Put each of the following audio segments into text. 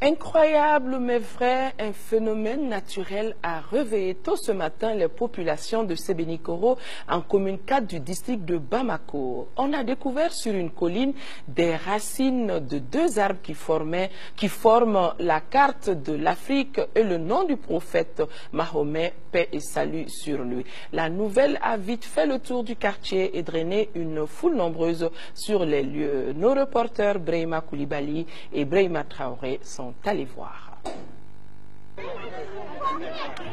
Incroyable mais vrai, un phénomène naturel a réveillé tôt ce matin les populations de Sébenikoro en commune 4 du district de Bamako. On a découvert sur une colline des racines de deux arbres qui forment la carte de l'Afrique et le nom du prophète Mahomet, paix et salut sur lui. La nouvelle a vite fait le tour du quartier et drainé une foule nombreuse sur les lieux. Nos reporters Brahima Koulibaly et Brahima Traoré sont allés voir.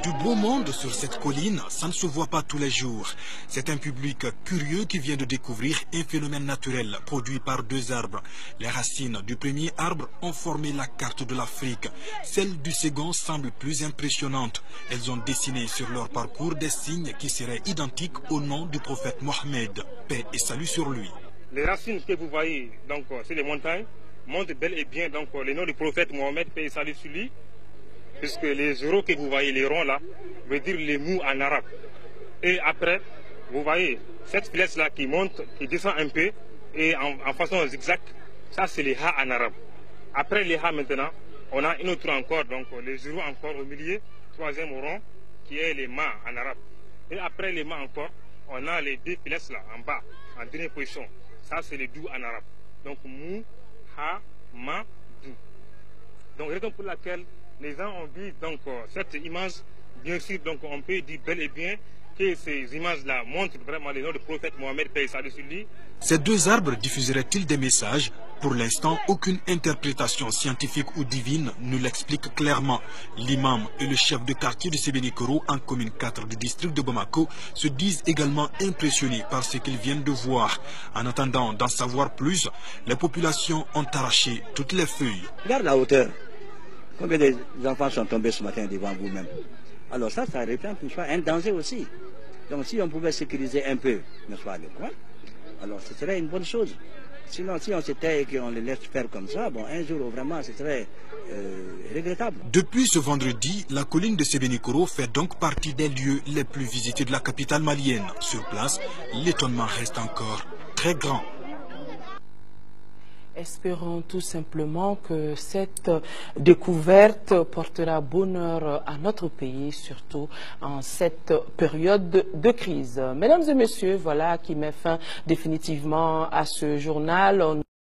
Du beau monde sur cette colline, ça ne se voit pas tous les jours. C'est un public curieux qui vient de découvrir un phénomène naturel produit par deux arbres. Les racines du premier arbre ont formé la carte de l'Afrique. Celles du second semblent plus impressionnantes. Elles ont dessiné sur leur parcours des signes qui seraient identiques au nom du prophète Mohammed, paix et salut sur lui. Les racines que vous voyez donc sur les montagnes montrent bel et bien donc le nom du prophète Mohammed, paix et salut sur lui. Puisque les zéros que vous voyez, les ronds là, veut dire les mous en arabe. Et après, vous voyez cette flèche là qui monte, qui descend un peu, et en façon zigzag, ça c'est les ha en arabe. Après les ha maintenant, on a une autre encore, donc les zéros encore au milieu, troisième rond, qui est les ma en arabe. Et après les ma encore, on a les deux flèches là, en bas, en dernière position. Ça c'est les dou en arabe. Donc mou, ha, ma, dou. Donc raison pour laquelle les gens ont vu donc cette image, bien sûr, donc on peut dire bel et bien que ces images-là montrent vraiment le nom du prophète Mohammed, paix et salut sur lui. Ces deux arbres diffuseraient-ils des messages? Pour l'instant, aucune interprétation scientifique ou divine ne l'explique clairement. L'imam et le chef de quartier de Sébenikoro, en commune 4 du district de Bamako, se disent également impressionnés par ce qu'ils viennent de voir. En attendant d'en savoir plus, les populations ont arraché toutes les feuilles. Regarde la hauteur. Combien des enfants sont tombés ce matin devant vous-même? Alors ça représente un danger aussi. Donc si on pouvait sécuriser un peu, n'est-ce pas, le coin, alors ce serait une bonne chose. Sinon, si on se tait et qu'on les laisse faire comme ça, bon, un jour vraiment, ce serait regrettable. Depuis ce vendredi, la colline de Sébenikoro fait donc partie des lieux les plus visités de la capitale malienne. Sur place, l'étonnement reste encore très grand. Espérons tout simplement que cette découverte portera bonheur à notre pays, surtout en cette période de crise. Mesdames et messieurs, voilà qui met fin définitivement à ce journal.